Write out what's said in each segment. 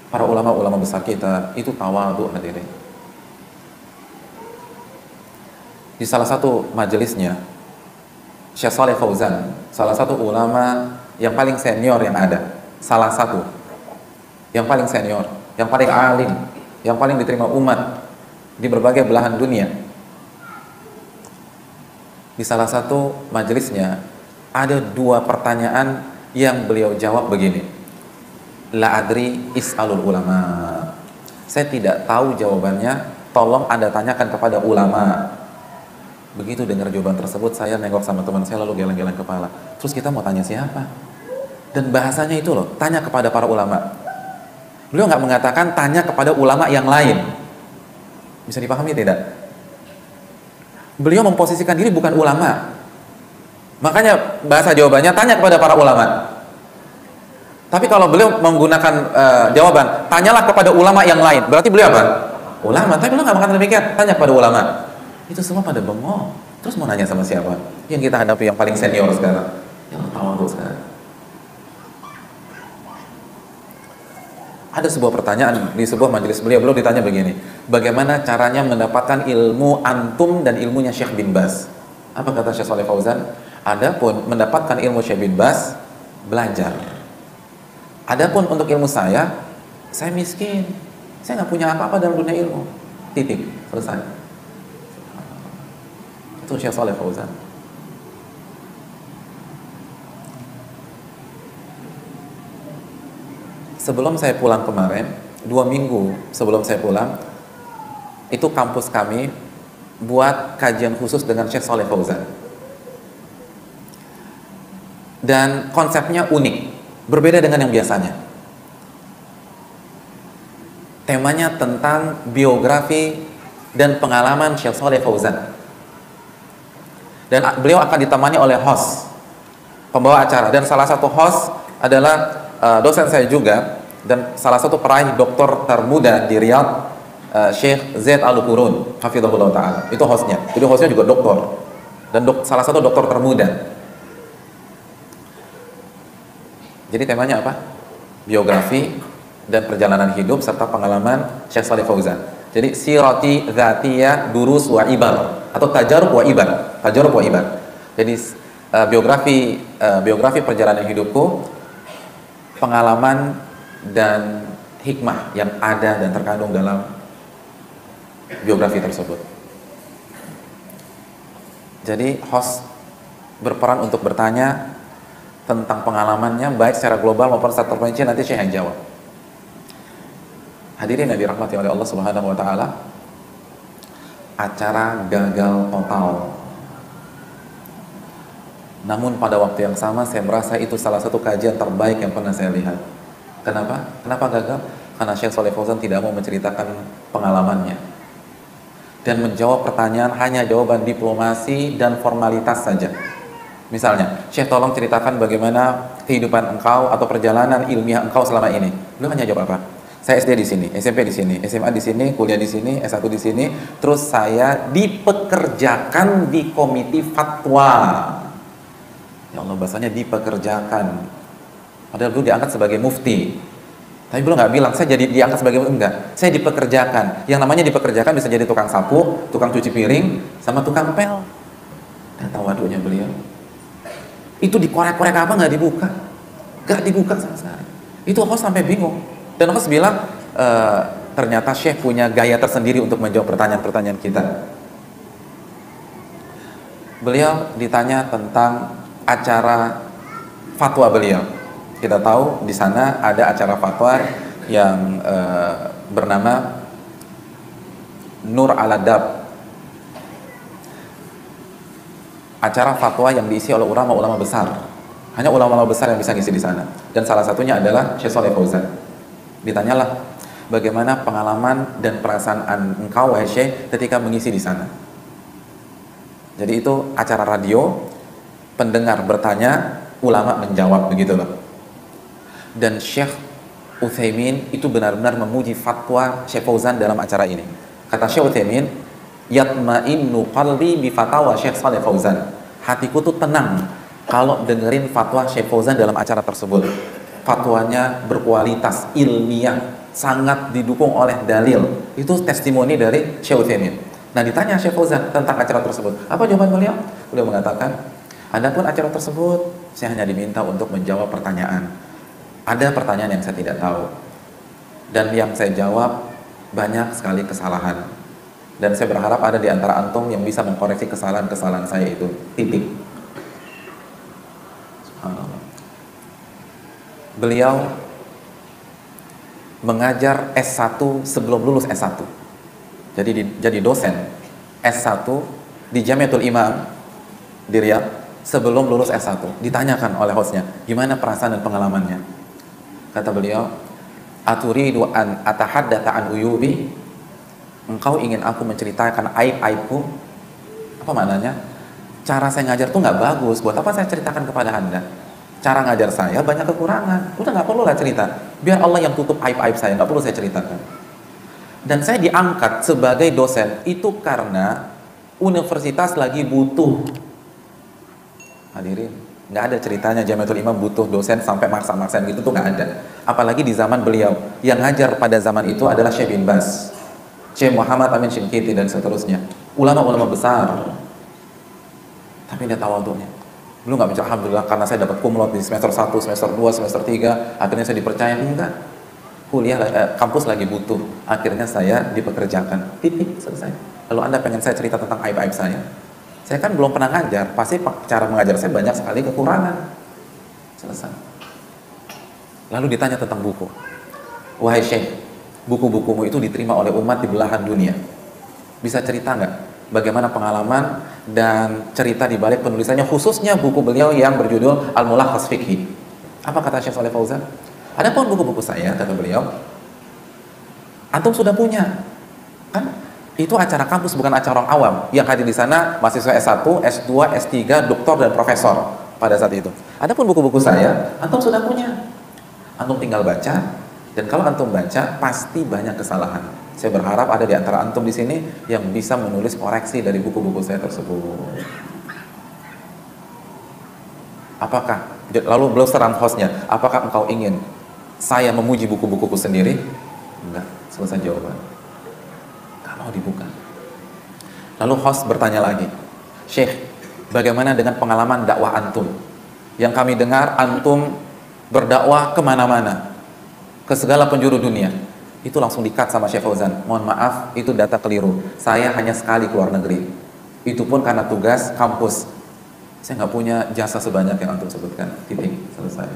Para ulama-ulama besar kita itu tawadhu hadirin. Di salah satu majelisnya, Syekh Shalih Fauzan, salah satu ulama yang paling senior yang ada, salah satu yang paling senior, yang paling alim, yang paling diterima umat di berbagai belahan dunia. Di salah satu majelisnya ada dua pertanyaan yang beliau jawab begini, la adri is'alul ulama. Saya tidak tahu jawabannya, tolong Anda tanyakan kepada ulama. Begitu dengar jawaban tersebut, saya nengok sama teman saya lalu geleng-geleng kepala. Terus kita mau tanya siapa? Dan bahasanya itu loh, tanya kepada para ulama. Beliau nggak mengatakan tanya kepada ulama yang lain. Bisa dipahami tidak? Beliau memposisikan diri bukan ulama. Makanya bahasa jawabannya tanya kepada para ulama. Tapi kalau beliau menggunakan jawaban tanyalah kepada ulama yang lain, berarti beliau apa? Ulama. Tapi beliau nggak mengatakan demikian, tanya kepada ulama. Itu semua pada bengong. Terus mau nanya sama siapa? Yang kita hadapi yang paling senior sekarang. Yang tawadhu sekarang. Ada sebuah pertanyaan di sebuah majelis beliau ditanya begini, bagaimana caranya mendapatkan ilmu antum dan ilmunya Syekh bin Baz? Apa kata Syekh Shalih Fauzan? Adapun mendapatkan ilmu Syekh bin Baz, belajar. Adapun untuk ilmu saya miskin. Saya nggak punya apa-apa dalam dunia ilmu. Titik, selesai. Itu Syekh Shalih Fauzan. Sebelum saya pulang kemarin, 2 minggu sebelum saya pulang, itu kampus kami buat kajian khusus dengan Syekh Shalih Fauzan. Dan konsepnya unik, berbeda dengan yang biasanya. Temanya tentang biografi dan pengalaman Syekh Shalih Fauzan. Dan beliau akan ditemani oleh host, pembawa acara. Dan salah satu host adalah dosen saya juga dan salah satu peraih doktor termuda di Riyadh, Syekh Zaid Al-Qurun hafizahullah ta'ala. Itu hostnya. Jadi hostnya juga doktor dan salah satu doktor termuda. Jadi temanya apa? Biografi dan perjalanan hidup serta pengalaman Syekh Shalih Fauzan. Jadi sirati dzatiyah durus wa ibar atau tajarub wa ibar. Tajarub wa ibar. Jadi biografi perjalanan hidupku, pengalaman dan hikmah yang ada dan terkandung dalam biografi tersebut. Jadi host berperan untuk bertanya tentang pengalamannya baik secara global maupun secara terperinci, nanti Syekh yang jawab. Hadirin yang dirahmati oleh Allah Subhanahu wa taala, acara gagal total. Namun pada waktu yang sama saya merasa itu salah satu kajian terbaik yang pernah saya lihat. Kenapa? Kenapa gagal? Karena Syekh Shalih Fauzan tidak mau menceritakan pengalamannya dan menjawab pertanyaan hanya jawaban diplomasi dan formalitas saja. Misalnya, Syekh tolong ceritakan bagaimana kehidupan engkau atau perjalanan ilmiah engkau selama ini. Beliau hanya jawab apa? Saya SD di sini, SMP di sini, SMA di sini, kuliah di sini, S1 di sini, terus saya dipekerjakan di komite fatwa. Ya Allah, bahasanya dipekerjakan. Padahal dulu diangkat sebagai mufti. Tapi belum nggak bilang saya jadi diangkat sebagai mufti, enggak. Saya dipekerjakan. Yang namanya dipekerjakan bisa jadi tukang sapu, tukang cuci piring, sama tukang pel. Dan tawadhunya beliau. Itu dikorek-korek apa nggak dibuka? Nggak dibuka sama sekali. Itu host sampai bingung. Dan host bilang, ternyata Syekh punya gaya tersendiri untuk menjawab pertanyaan-pertanyaan kita. Beliau ditanya tentang acara fatwa beliau. Kita tahu di sana ada acara fatwa yang bernama Nur Al-Adab. Acara fatwa yang diisi oleh ulama-ulama besar. Hanya ulama-ulama besar yang bisa ngisi di sana. Dan salah satunya adalah Syekh Shalih Fauzan. Ditanyalah, bagaimana pengalaman dan perasaan engkau wahai Syekh ketika mengisi di sana. Jadi itu acara radio, pendengar bertanya, ulama menjawab, begitu loh. Dan Syekh Utsaimin itu benar-benar memuji fatwa Syekh Fauzan dalam acara ini. Kata Syekh Utsaimin, yatma'innu qalbi bi fatawa Syekh Shalih Fauzan. Hatiku tuh tenang kalau dengerin fatwa Syekh Fauzan dalam acara tersebut. Fatwanya berkualitas ilmiah, sangat didukung oleh dalil. Itu testimoni dari Syekh Utsaimin. Nah, ditanya Syekh Fauzan tentang acara tersebut. Apa jawaban beliau? Beliau mengatakan, adapun acara tersebut, saya hanya diminta untuk menjawab pertanyaan. Ada pertanyaan yang saya tidak tahu. Dan yang saya jawab banyak sekali kesalahan. Dan saya berharap ada di antara antum yang bisa mengkoreksi kesalahan-kesalahan saya itu. Titik. Subhanallah. Beliau mengajar S1 sebelum lulus S1. Jadi dosen S1 di Jamiatul Imam di Riyadh sebelum lulus S1. Ditanyakan oleh hostnya, gimana perasaan dan pengalamannya? Kata beliau, aturidu an atahaddatsa an uyubi? Engkau ingin aku menceritakan aib-aibku? Apa maknanya? Cara saya ngajar tuh nggak bagus. Buat apa saya ceritakan kepada Anda? Cara ngajar saya banyak kekurangan. Udah nggak perlu lah cerita. Biar Allah yang tutup aib-aib saya. Nggak perlu saya ceritakan. Dan saya diangkat sebagai dosen itu karena universitas lagi butuh. Hadirin, nggak ada ceritanya Jamiatul Imam butuh dosen sampai maksa-maksain gitu tuh nggak ada. Apalagi di zaman beliau. Yang ngajar pada zaman itu adalah Syekh bin Baz, Syekh Muhammad Amin Shinqiti dan seterusnya. Ulama-ulama besar. Tapi dia tawadhunya. Belum nggak bicara alhamdulillah karena saya dapat kumlot di semester 1, semester 2, semester 3, akhirnya saya dipercaya. Enggak. Kuliah kampus lagi butuh, akhirnya saya dipekerjakan. Titik, selesai. Lalu Anda pengen saya cerita tentang aib-aib saya kan belum pernah ngajar, pasti cara mengajar saya banyak sekali kekurangan. Selesai. Lalu ditanya tentang buku. Wahai Syekh, buku-bukumu itu diterima oleh umat di belahan dunia. Bisa cerita nggak bagaimana pengalaman dan cerita di balik penulisannya, khususnya buku beliau yang berjudul Al-Mulakhas Fiqhi? Apa kata Syekh Shalih Fauzan? Adapun buku-buku saya, kata beliau, antum sudah punya, kan? Itu acara kampus, bukan acara orang awam. Yang hadir di sana mahasiswa S1, S2, S3, doktor dan profesor pada saat itu. Adapun buku-buku saya, antum sudah punya. Antum tinggal baca, dan kalau antum baca pasti banyak kesalahan. Saya berharap ada di antara antum di sini yang bisa menulis koreksi dari buku-buku saya tersebut. Apakah, lalu beliau serang hostnya, apakah engkau ingin saya memuji buku-bukuku sendiri? Enggak, selesai jawaban. Gak mau dibuka. Lalu host bertanya lagi, Syekh, bagaimana dengan pengalaman dakwah antum? Yang kami dengar antum berdakwah kemana-mana, ke segala penjuru dunia. Itu langsung di-cut sama Syekh Fauzan. Mohon maaf, itu data keliru. Saya hanya sekali keluar negeri. Itu pun karena tugas kampus. Saya nggak punya jasa sebanyak yang antum sebutkan. Titik, selesai.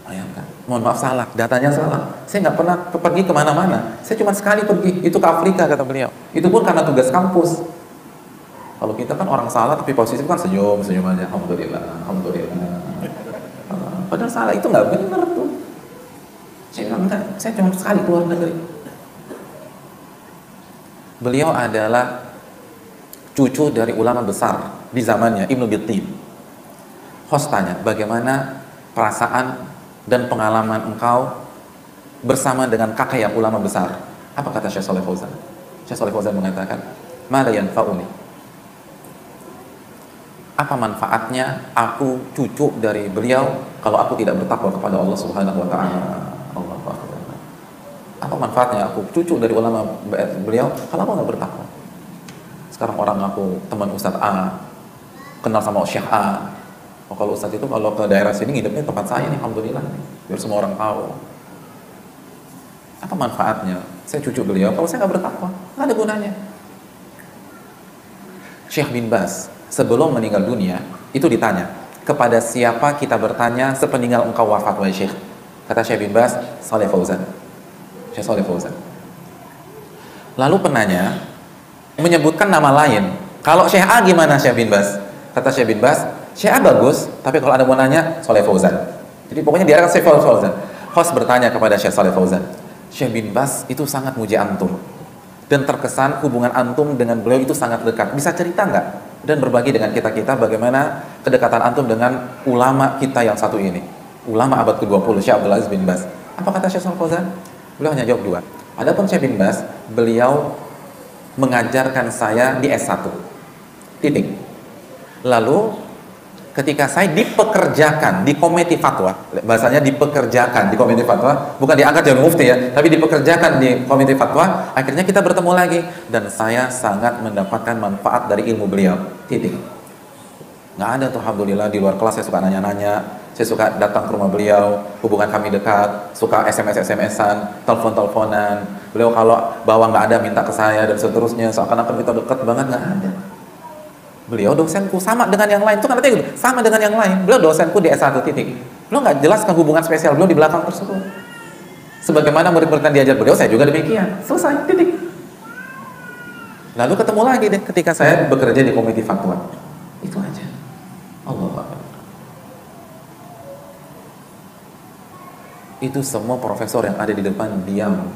Bayangkan. Mohon maaf, salah, datanya salah. Saya nggak pernah pergi kemana-mana. Saya cuma sekali pergi, itu ke Afrika, kata beliau. Itu pun karena tugas kampus. Kalau kita kan orang salah tapi posisi kan senyum aja. Alhamdulillah, alhamdulillah. Padahal salah itu nggak benar tuh. Saya bilang enggak, saya cuma sekali keluar negeri. Beliau adalah cucu dari ulama besar di zamannya, Ibnu Bittin. Host tanya, bagaimana perasaan dan pengalaman engkau bersama dengan kakek yang ulama besar? Apa kata Syekh Shalih Fauzan? Syekh Shalih Fauzan mengatakan, ma la yanfa'uni. Apa manfaatnya aku cucu dari beliau kalau aku tidak bertakwa kepada Allah Subhanahu wa taala? Apa manfaatnya aku cucu dari ulama beliau kalau aku nggak bertakwa? Sekarang orang aku teman Ustadz A, kenal sama Syekh A. Oh, kalau Ustadz itu kalau ke daerah sini ngidupnya tempat saya nih, alhamdulillah nih, biar semua orang tahu. Apa manfaatnya saya cucu beliau kalau saya nggak bertakwa? Nggak ada gunanya. Syekh bin Baz sebelum meninggal dunia itu ditanya, kepada siapa kita bertanya sepeninggal engkau wafat wahai Syekh? Kata Syekh bin Baz, Shalih Fauzan. Syekh Shalih Fauzan. Lalu penanya menyebutkan nama lain. Kalau Syekh A gimana Syekh bin Baz? Kata Syekh bin Baz, Syekh A bagus, tapi kalau ada mau nanya Shalih Fauzan. Jadi pokoknya diarahkan Syekh Fauzan. Host bertanya kepada Syekh Shalih Fauzan, Syekh bin Baz itu sangat muji antum dan terkesan hubungan antum dengan beliau itu sangat dekat. Bisa cerita nggak dan berbagi dengan kita-kita bagaimana kedekatan antum dengan ulama kita yang satu ini, ulama abad ke-20, Syekh Abdul Aziz bin Baz? Apa kata Syekh Shalih Fauzan? Beliau hanya jawab dua. Adapun Syekh bin Baz, beliau mengajarkan saya di S1. Titik. Lalu ketika saya dipekerjakan di komite fatwa, bahasanya dipekerjakan di komite fatwa, bukan diangkat jadi mufti ya, tapi dipekerjakan di komite fatwa, akhirnya kita bertemu lagi, dan saya sangat mendapatkan manfaat dari ilmu beliau, titik. Nggak ada tuh, alhamdulillah, di luar kelas saya suka nanya-nanya, saya suka datang ke rumah beliau, hubungan kami dekat, suka SMS-an, telepon-teleponan, beliau kalau bawa nggak ada minta ke saya, dan seterusnya, seakan-akan kita dekat banget, nggak ada. Beliau dosenku sama dengan yang lain, itu kan artinya gitu, sama dengan yang lain. Beliau dosenku di S1 titik. Beliau nggak jelaskan hubungan spesial beliau di belakang tersebut. Sebagaimana murid-murid yang diajar beliau, saya juga demikian. Selesai, titik. Lalu ketemu lagi deh ketika saya bekerja di komite fatwa. Itu aja. Allah Akbar. Itu semua profesor yang ada di depan diam.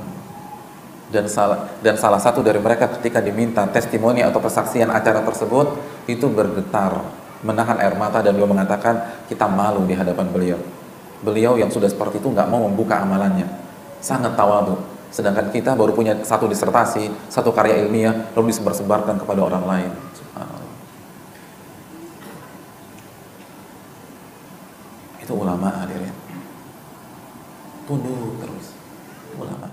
Dan salah satu dari mereka ketika diminta testimoni atau persaksian acara tersebut, itu bergetar, menahan air mata, dan beliau mengatakan kita malu di hadapan beliau. Beliau yang sudah seperti itu nggak mau membuka amalannya, sangat tawadhu. Sedangkan kita baru punya satu disertasi, satu karya ilmiah, lalu disebar-sebarkan kepada orang lain. Subhanallah. Itu ulama, hadirin. Tunduk terus ulama.